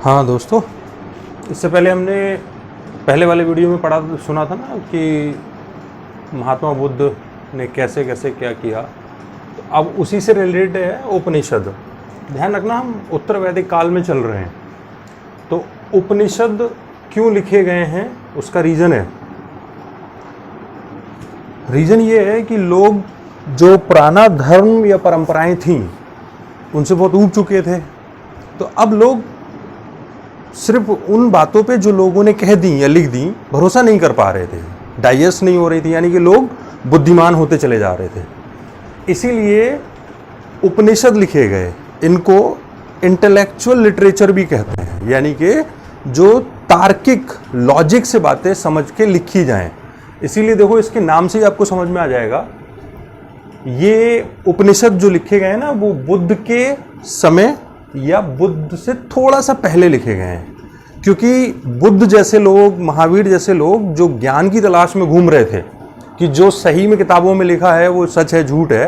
हाँ दोस्तों, इससे पहले हमने पहले वाले वीडियो में सुना था ना कि महात्मा बुद्ध ने कैसे कैसे क्या किया। तो अब उसी से रिलेटेड है उपनिषद। ध्यान रखना, हम उत्तर वैदिक काल में चल रहे हैं। तो उपनिषद क्यों लिखे गए हैं उसका रीज़न है। रीज़न ये है कि लोग जो पुराना धर्म या परंपराएं थीं उनसे बहुत ऊब चुके थे। तो अब लोग सिर्फ उन बातों पे जो लोगों ने कह दी या लिख दी भरोसा नहीं कर पा रहे थे, डाइजेस्ट नहीं हो रही थी, यानी कि लोग बुद्धिमान होते चले जा रहे थे। इसीलिए उपनिषद लिखे गए। इनको इंटेलेक्चुअल लिटरेचर भी कहते हैं, यानी कि जो तार्किक लॉजिक से बातें समझ के लिखी जाएं। इसीलिए देखो, इसके नाम से ही आपको समझ में आ जाएगा, ये उपनिषद जो लिखे गए ना वो बुद्ध के समय या बुद्ध से थोड़ा सा पहले लिखे गए हैं। क्योंकि बुद्ध जैसे लोग, महावीर जैसे लोग जो ज्ञान की तलाश में घूम रहे थे कि जो सही में किताबों में लिखा है वो सच है झूठ है,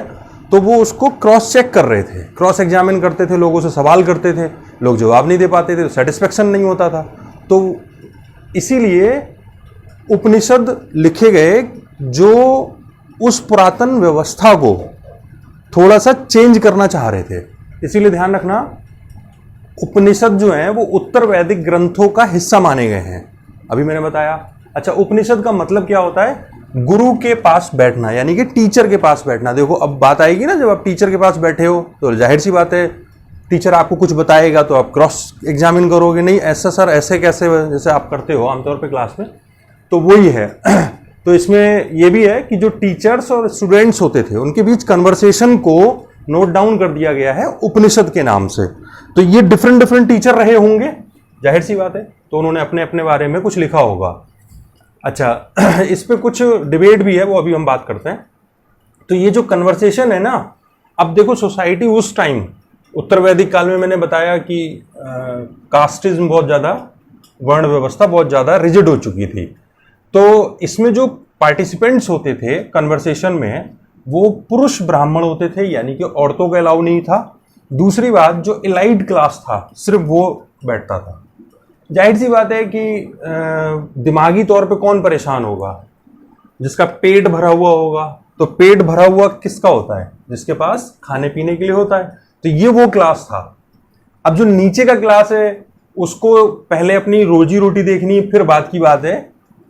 तो वो उसको क्रॉस चेक कर रहे थे, क्रॉस एग्जामिन करते थे, लोगों से सवाल करते थे, लोग जवाब नहीं दे पाते थे तो सेटिस्फेक्शन नहीं होता था। तो इसीलिए उपनिषद लिखे गए जो उस पुरातन व्यवस्था को थोड़ा सा चेंज करना चाह रहे थे। इसीलिए ध्यान रखना, उपनिषद जो हैं वो उत्तर वैदिक ग्रंथों का हिस्सा माने गए हैं। अभी मैंने बताया। अच्छा, उपनिषद का मतलब क्या होता है? गुरु के पास बैठना, यानी कि टीचर के पास बैठना। देखो, अब बात आएगी ना, जब आप टीचर के पास बैठे हो तो जाहिर सी बात है, टीचर आपको कुछ बताएगा तो आप क्रॉस एग्जामिन करोगे, नहीं ऐसा सर ऐसे कैसे, जैसे आप करते हो आमतौर पर क्लास में। तो वही है। तो इसमें यह भी है कि जो टीचर्स और स्टूडेंट्स होते थे उनके बीच कन्वर्सेशन को नोट डाउन कर दिया गया है उपनिषद के नाम से। तो ये डिफरेंट टीचर रहे होंगे, जाहिर सी बात है, तो उन्होंने अपने अपने बारे में कुछ लिखा होगा। अच्छा, इस पे कुछ डिबेट भी है, वो अभी हम बात करते हैं। तो ये जो कन्वर्सेशन है ना, अब देखो सोसाइटी उस टाइम उत्तर वैदिक काल में मैंने बताया कि कास्टिज्म बहुत ज़्यादा, वर्ण व्यवस्था बहुत ज़्यादा रिजिड हो चुकी थी। तो इसमें जो पार्टिसिपेंट्स होते थे कन्वर्सेशन में वो पुरुष ब्राह्मण होते थे, यानी कि औरतों का अलाउ नहीं था। दूसरी बात, जो एलाइड क्लास था सिर्फ वो बैठता था। जाहिर सी बात है कि दिमागी तौर पे कौन परेशान होगा? जिसका पेट भरा हुआ होगा। तो पेट भरा हुआ किसका होता है? जिसके पास खाने पीने के लिए होता है। तो ये वो क्लास था। अब जो नीचे का क्लास है उसको पहले अपनी रोजी रोटी देखनी, फिर बात की बात है,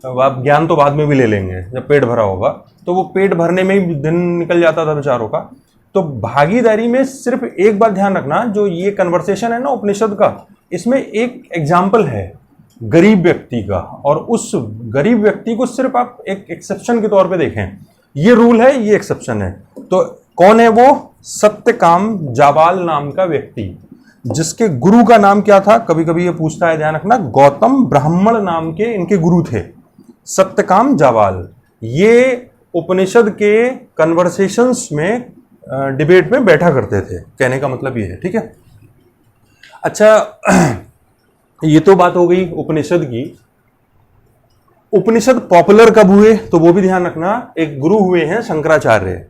आप ज्ञान तो बाद में भी ले लेंगे जब पेट भरा होगा। तो वो पेट भरने में ही दिन निकल जाता था बेचारों का। तो भागीदारी में सिर्फ एक बात ध्यान रखना, जो ये कन्वर्सेशन है ना उपनिषद का, इसमें एक एग्जाम्पल है गरीब व्यक्ति का, और उस गरीब व्यक्ति को सिर्फ आप एक एक्सेप्शन के तौर पे देखें। ये रूल है, ये एक्सेप्शन है। तो कौन है वो? सत्यकाम जाबाल नाम का व्यक्ति, जिसके गुरु का नाम क्या था? कभी कभी ये पूछता है, ध्यान रखना, गौतम ब्राह्मण नाम के इनके गुरु थे, सत्यकाम जाबाल। ये उपनिषद के कन्वर्सेशंस में डिबेट में बैठा करते थे, कहने का मतलब ये है, ठीक है। अच्छा, ये तो बात हो गई उपनिषद की। उपनिषद पॉपुलर कब हुए तो वो भी ध्यान रखना। एक गुरु हुए हैं शंकराचार्य।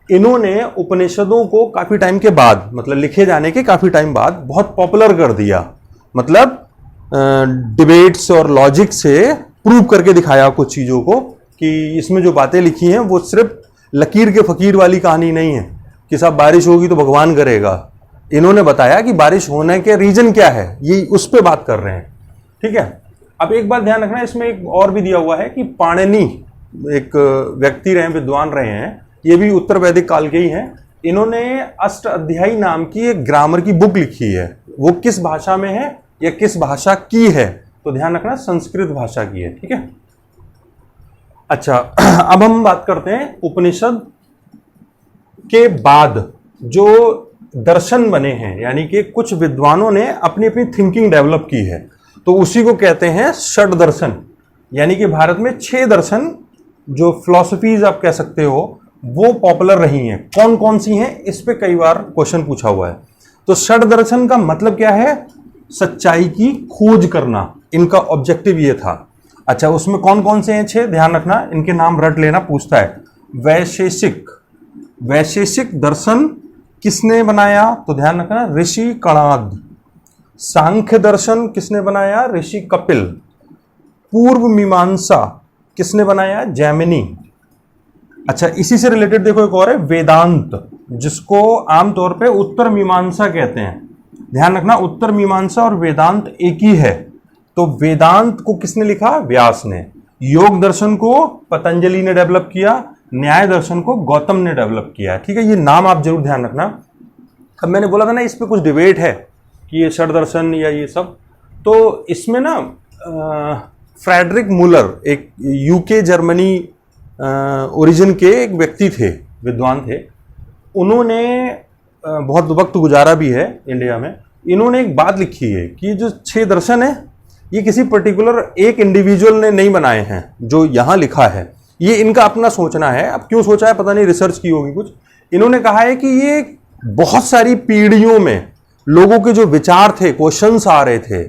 इन्होंने उपनिषदों को काफी टाइम के बाद, मतलब लिखे जाने के काफी टाइम बाद बहुत पॉपुलर कर दिया। मतलब डिबेट्स और लॉजिक से प्रूव करके दिखाया कुछ चीजों को कि इसमें जो बातें लिखी हैं वो सिर्फ लकीर के फकीर वाली कहानी नहीं है कि साहब बारिश होगी तो भगवान करेगा। इन्होंने बताया कि बारिश होने के रीजन क्या है, ये उस पे बात कर रहे हैं, ठीक है। अब एक बात ध्यान रखना, इसमें एक और भी दिया हुआ है कि पाणिनि एक व्यक्ति रहे, विद्वान रहे हैं, ये भी उत्तर वैदिक काल के ही हैं। इन्होंने अष्ट अध्यायी नाम की एक ग्रामर की बुक लिखी है। वो किस भाषा में है या किस भाषा की है? तो ध्यान रखना, संस्कृत भाषा की है, ठीक है। अच्छा, अब हम बात करते हैं उपनिषद के बाद जो दर्शन बने हैं, यानी कि कुछ विद्वानों ने अपनी अपनी थिंकिंग डेवलप की है, तो उसी को कहते हैं षड दर्शन। यानी कि भारत में 6 दर्शन, जो फिलॉसफीज आप कह सकते हो, वो पॉपुलर रही हैं। कौन कौन सी हैं, इस पे कई बार क्वेश्चन पूछा हुआ है। तो षड दर्शन का मतलब क्या है? सच्चाई की खोज करना, इनका ऑब्जेक्टिव ये था। अच्छा, उसमें कौन कौन से हैं 6? ध्यान रखना, इनके नाम रट लेना, पूछता है। वैशेषिक दर्शन किसने बनाया? तो ध्यान रखना, ऋषि कणाद। सांख्य दर्शन किसने बनाया? ऋषि कपिल। पूर्व मीमांसा किसने बनाया? जैमिनी। अच्छा, इसी से रिलेटेड देखो एक और है वेदांत, जिसको आमतौर पे उत्तर मीमांसा कहते हैं। ध्यान रखना, उत्तर मीमांसा और वेदांत एक ही है। तो वेदांत को किसने लिखा? व्यास ने। योग दर्शन को पतंजलि ने डेवलप किया, न्याय दर्शन को गौतम ने डेवलप किया। ठीक है, ये नाम आप जरूर ध्यान रखना। अब मैंने बोला था ना, इस पे कुछ डिबेट है कि ये षड दर्शन या ये सब, तो इसमें ना फ्रेडरिक मुलर, एक यूके जर्मनी ओरिजिन के एक व्यक्ति थे, विद्वान थे। उन्होंने बहुत वक्त गुजारा भी है इंडिया में। इन्होंने एक बात लिखी है कि जो 6 दर्शन है, ये किसी पर्टिकुलर एक इंडिविजुअल ने नहीं बनाए हैं। जो यहाँ लिखा है ये इनका अपना सोचना है। अब क्यों सोचा है पता नहीं, रिसर्च की होगी कुछ। इन्होंने कहा है कि ये बहुत सारी पीढ़ियों में लोगों के जो विचार थे, क्वेश्चंस आ रहे थे,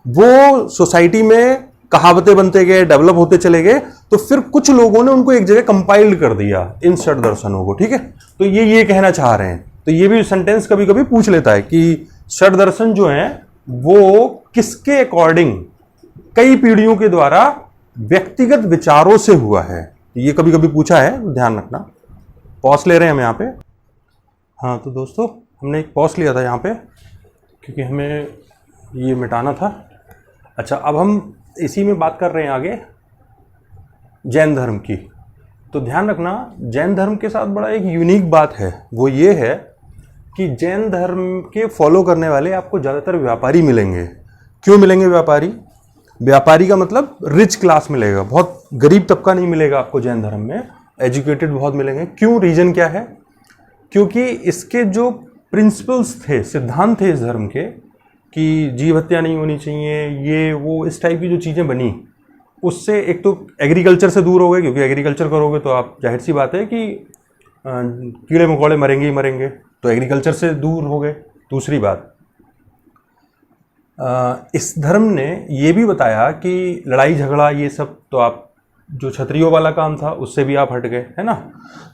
वो सोसाइटी में कहावतें बनते गए, डेवलप होते चले गए। तो फिर कुछ लोगों ने उनको एक जगह कंपाइल्ड कर दिया, इन षड दर्शनों को। ठीक है, तो ये कहना चाह रहे हैं। तो ये भी सेंटेंस कभी कभी पूछ लेता है कि षड दर्शन जो है वो किसके अकॉर्डिंग कई पीढ़ियों के द्वारा व्यक्तिगत विचारों से हुआ है। ये कभी कभी पूछा है, ध्यान रखना। पॉज ले रहे हैं हम यहाँ पे। हाँ, तो दोस्तों हमने एक पॉज लिया था यहाँ पे क्योंकि हमें ये मिटाना था। अच्छा, अब हम इसी में बात कर रहे हैं आगे जैन धर्म की। तो ध्यान रखना, जैन धर्म के साथ बड़ा एक यूनिक बात है। वो ये है कि जैन धर्म के फॉलो करने वाले आपको ज़्यादातर व्यापारी मिलेंगे। क्यों मिलेंगे व्यापारी? व्यापारी का मतलब रिच क्लास मिलेगा, बहुत गरीब तबका नहीं मिलेगा आपको जैन धर्म में। एजुकेटेड बहुत मिलेंगे। क्यों? रीजन क्या है? क्योंकि इसके जो प्रिंसिपल्स थे, सिद्धांत थे इस धर्म के, कि जीव हत्या नहीं होनी चाहिए, ये वो इस टाइप की जो चीज़ें बनी, उससे एक तो एग्रीकल्चर से दूर हो गए, क्योंकि एग्रीकल्चर करोगे तो आप, जाहिर सी बात है कि कीड़े मकोड़े मरेंगे ही मरेंगे, तो एग्रीकल्चर से दूर हो गए। दूसरी बात, इस धर्म ने ये भी बताया कि लड़ाई झगड़ा ये सब तो आप, जो क्षत्रियों वाला काम था उससे भी आप हट गए, है ना।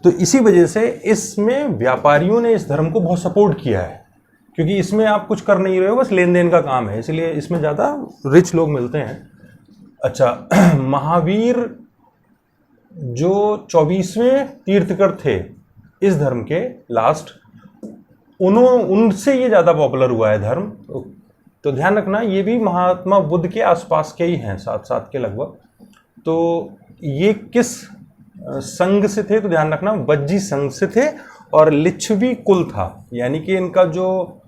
तो इसी वजह से इसमें व्यापारियों ने इस धर्म को बहुत सपोर्ट किया है, क्योंकि इसमें आप कुछ कर नहीं रहे हो, बस लेन देन का काम है, इसलिए इसमें ज़्यादा रिच लोग मिलते हैं। अच्छा, महावीर जो 24वें तीर्थकर थे इस धर्म के लास्ट, उनसे ये ज़्यादा पॉपुलर हुआ है धर्म। तो ध्यान रखना, ये भी महात्मा बुद्ध के आसपास के ही हैं, साथ साथ के लगभग। तो ये किस संघ से थे? तो ध्यान रखना, वज्जी संघ से थे और लिच्छवी कुल था, यानी कि इनका जो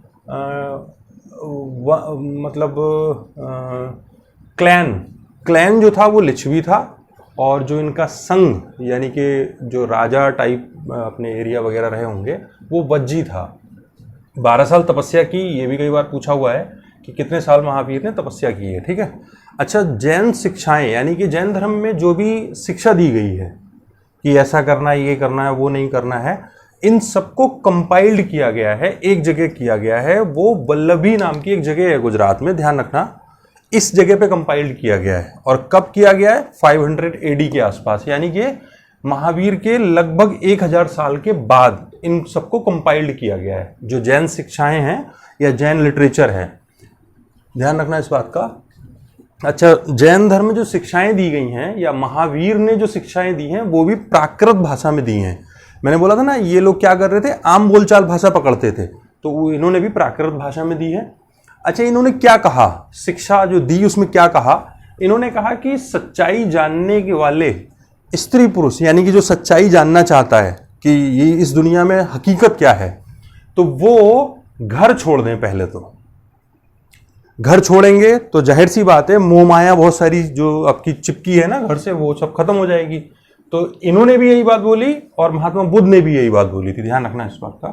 क्लैन जो था वो लिच्छवी था, और जो इनका संघ यानी कि जो राजा टाइप अपने एरिया वगैरह रहे होंगे वो वज्जी था। 12 साल तपस्या की, ये भी कई बार पूछा हुआ है कि कितने साल महावीर ने तपस्या की है। ठीक है। अच्छा, जैन शिक्षाएं, यानी कि जैन धर्म में जो भी शिक्षा दी गई है कि ऐसा करना है, ये करना है, वो नहीं करना है, इन सबको कंपाइल्ड किया गया है, एक जगह किया गया है। वो वल्लभी नाम की एक जगह है गुजरात में, ध्यान रखना, इस जगह पे कंपाइल्ड किया गया है। और कब किया गया है? 500 AD के आसपास, यानी कि महावीर के लगभग 1000 साल के बाद इन सबको कंपाइल्ड किया गया है, जो जैन शिक्षाएं हैं या जैन लिटरेचर है। ध्यान रखना इस बात का। अच्छा, जैन धर्म में जो शिक्षाएं दी गई हैं या महावीर ने जो शिक्षाएं दी हैं वो भी प्राकृत भाषा में दी हैं। मैंने बोला था ना, ये लोग क्या कर रहे थे, आम बोलचाल भाषा पकड़ते थे, तो इन्होंने भी प्राकृत भाषा में दी है। अच्छा, इन्होंने क्या कहा, शिक्षा जो दी उसमें क्या कहा? इन्होंने कहा कि सच्चाई जानने के वाले स्त्री पुरुष, यानी कि जो सच्चाई जानना चाहता है कि ये इस दुनिया में हकीकत क्या है, तो वो घर छोड़ दें। पहले तो घर छोड़ेंगे तो जाहिर सी बात है मोह माया बहुत सारी जो आपकी चिपकी है ना घर से, वो सब खत्म हो जाएगी। तो इन्होंने भी यही बात बोली और महात्मा बुद्ध ने भी यही बात बोली थी, ध्यान रखना इस बात का।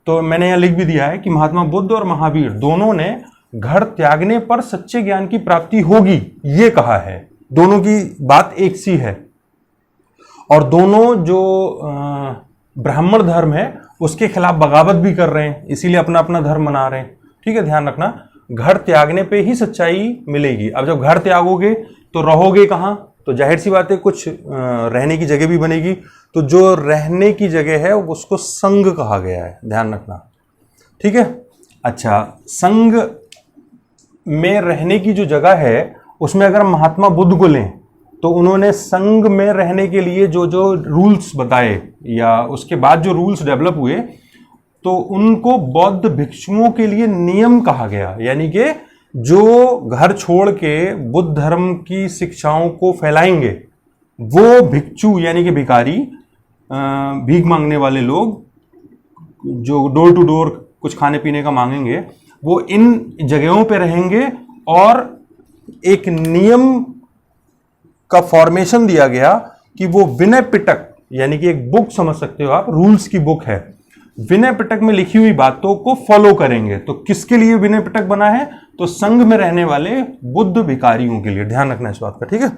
तो मैंने यहाँ लिख भी दिया है कि महात्मा बुद्ध और महावीर दोनों ने घर त्यागने पर सच्चे ज्ञान की प्राप्ति होगी, ये कहा है। दोनों की बात एक सी है, और दोनों जो ब्राह्मण धर्म है उसके खिलाफ बगावत भी कर रहे हैं, इसीलिए अपना अपना धर्म बना रहे हैं। ठीक है, ध्यान रखना, घर त्यागने पे ही सच्चाई मिलेगी। अब जब घर त्यागोगे तो रहोगे कहाँ? तो जाहिर सी बात है कुछ रहने की जगह भी बनेगी। तो जो रहने की जगह है उसको संघ कहा गया है, ध्यान रखना। ठीक है। अच्छा, संघ में रहने की जो जगह है उसमें अगर महात्मा बुद्ध को लें तो उन्होंने संघ में रहने के लिए जो जो रूल्स बताए या उसके बाद जो रूल्स डेवलप हुए तो उनको बौद्ध भिक्षुओं के लिए नियम कहा गया। यानी कि जो घर छोड़ के बुद्ध धर्म की शिक्षाओं को फैलाएंगे वो भिक्षु यानी कि भिखारी, भीख मांगने वाले लोग जो डोर टू डोर कुछ खाने पीने का मांगेंगे, वो इन जगहों पे रहेंगे और एक नियम का फॉर्मेशन दिया गया कि वो विनय पिटक यानी कि एक बुक समझ सकते हो आप, रूल्स की बुक है, विनय पिटक में लिखी हुई बातों को फॉलो करेंगे। तो किसके लिए विनय पिटक बना है? तो संघ में रहने वाले बुद्ध भिखारियों के लिए। ध्यान रखना इस बात का, ठीक है।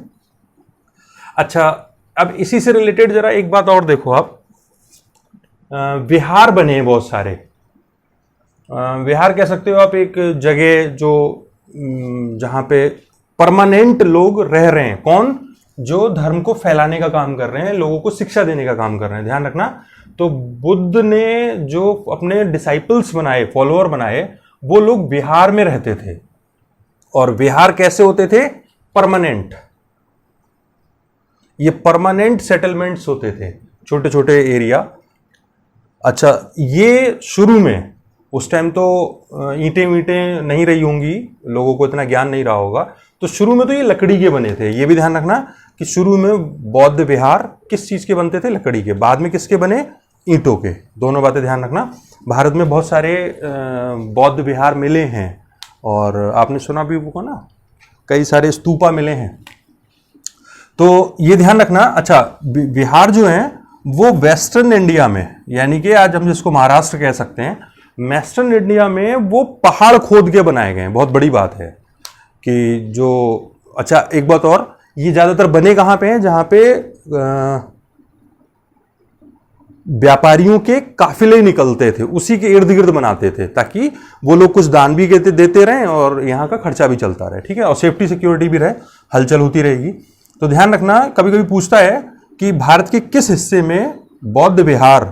अच्छा, अब इसी से रिलेटेड जरा एक बात और देखो आप, विहार बने हैं बहुत सारे। विहार कह सकते हो आप एक जगह जो जहां पे परमानेंट लोग रह रहे हैं। कौन? जो धर्म को फैलाने का काम कर रहे हैं, लोगों को शिक्षा देने का काम कर रहे हैं। ध्यान रखना। तो बुद्ध ने जो अपने डिसाइपल्स बनाए, फॉलोअर बनाए, वो लोग विहार में रहते थे। और विहार कैसे होते थे? परमानेंट। ये परमानेंट सेटलमेंट्स होते थे, छोटे छोटे एरिया। अच्छा, ये शुरू में उस टाइम तो ईंटें वींटें नहीं रही होंगी, लोगों को इतना ज्ञान नहीं रहा होगा, तो शुरू में तो ये लकड़ी के बने थे। ये भी ध्यान रखना कि शुरू में बौद्ध विहार किस चीज के बनते थे? लकड़ी के। बाद में किसके बने? ईंटों के। दोनों बातें ध्यान रखना। भारत में बहुत सारे बौद्ध विहार मिले हैं और आपने सुना भी होगा ना, कई सारे स्तूपा मिले हैं। तो ये ध्यान रखना। अच्छा, विहार जो है वो वेस्टर्न इंडिया में, यानी कि आज हम जिसको महाराष्ट्र कह सकते हैं, वेस्टर्न इंडिया में वो पहाड़ खोद के बनाए गए हैं। बहुत बड़ी बात है कि जो, अच्छा एक बात और, ये ज्यादातर बने कहां पे हैं? जहां पे व्यापारियों के काफिले निकलते थे, उसी के इर्द गिर्द बनाते थे, ताकि वो लोग कुछ दान भी देते रहें और यहाँ का खर्चा भी चलता रहे, ठीक है, और सेफ्टी सिक्योरिटी भी रहे, हलचल होती रहेगी। तो ध्यान रखना, कभी कभी पूछता है कि भारत के किस हिस्से में बौद्ध विहार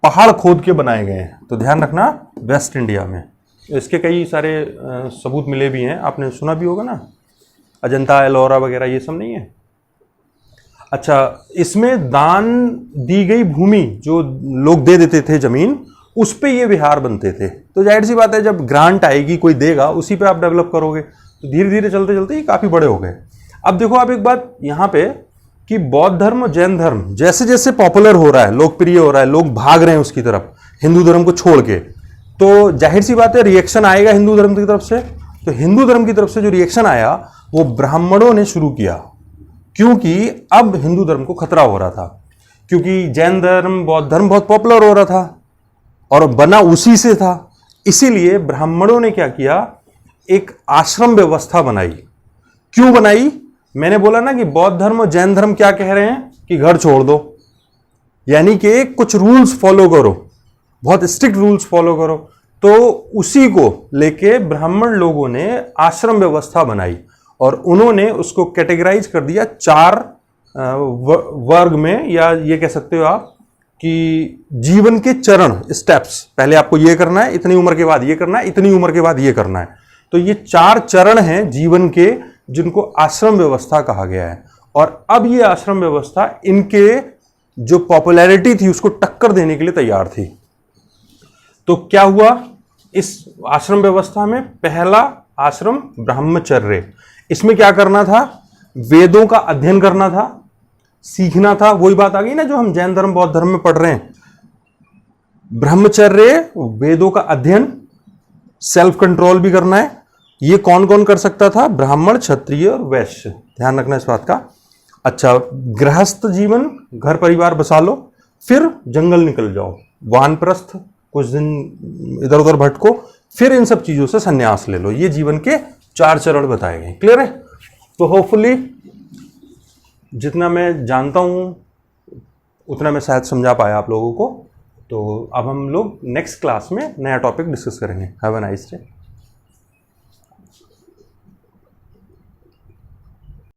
पहाड़ खोद के बनाए गए हैं, तो ध्यान रखना वेस्ट इंडिया में। इसके कई सारे सबूत मिले भी हैं, आपने सुना भी होगा ना, अजंता एलोरा वगैरह, ये सब नहीं है। अच्छा, इसमें दान दी गई भूमि जो लोग दे देते थे, जमीन, उस पे ये विहार बनते थे। तो जाहिर सी बात है, जब ग्रांट आएगी, कोई देगा, उसी पे आप डेवलप करोगे। तो धीरे धीरे चलते चलते ये काफी बड़े हो गए। अब देखो आप एक बात यहाँ पे कि बौद्ध धर्म और जैन धर्म जैसे जैसे पॉपुलर हो रहा है, लोकप्रिय हो रहा है, लोग भाग रहे हैं उसकी तरफ, हिंदू धर्म को छोड़ के, तो जाहिर सी बात है रिएक्शन आएगा हिंदू धर्म की तरफ से। तो हिंदू धर्म की तरफ से जो रिएक्शन आया वो ब्राह्मणों ने शुरू किया, क्योंकि अब हिंदू धर्म को खतरा हो रहा था, क्योंकि जैन धर्म, बौद्ध धर्म बहुत पॉपुलर हो रहा था और बना उसी से था। इसीलिए ब्राह्मणों ने क्या किया, एक आश्रम व्यवस्था बनाई। क्यों बनाई? मैंने बोला ना कि बौद्ध धर्म और जैन धर्म क्या कह रहे हैं कि घर छोड़ दो, यानी कि कुछ रूल्स फॉलो करो, बहुत स्ट्रिक्ट रूल्स फॉलो करो। तो उसी को लेके ब्राह्मण लोगों ने आश्रम व्यवस्था बनाई और उन्होंने उसको कैटेगराइज कर दिया 4 वर्ग में, या ये कह सकते हो आप कि जीवन के चरण, स्टेप्स। पहले आपको ये करना है, इतनी उम्र के बाद ये करना है, इतनी उम्र के बाद ये करना है। तो ये 4 चरण हैं जीवन के, जिनको आश्रम व्यवस्था कहा गया है। और अब ये आश्रम व्यवस्था इनके जो पॉपुलैरिटी थी उसको टक्कर देने के लिए तैयार थी। तो क्या हुआ इस आश्रम व्यवस्था में? पहला आश्रम ब्रह्मचर्य। इसमें क्या करना था? वेदों का अध्ययन करना था, सीखना था। वही बात आ गई ना जो हम जैन धर्म, बौद्ध धर्म में पढ़ रहे हैं। ब्रह्मचर्य, वेदों का अध्ययन, सेल्फ कंट्रोल भी करना है। ये कौन कौन कर सकता था? ब्राह्मण, क्षत्रिय और वैश्य। ध्यान रखना इस बात का। अच्छा, गृहस्थ जीवन, घर परिवार बसा लो, फिर जंगल निकल जाओ, वानप्रस्थ, कुछ दिन इधर उधर भटको, फिर इन सब चीजों से संन्यास ले लो। ये जीवन के 4 चरण बताए गए। क्लियर है? तो होपफुली जितना मैं जानता हूं उतना मैं शायद समझा पाया आप लोगों को। तो अब हम लोग नेक्स्ट क्लास में नया टॉपिक डिस्कस करेंगे। Have a nice day.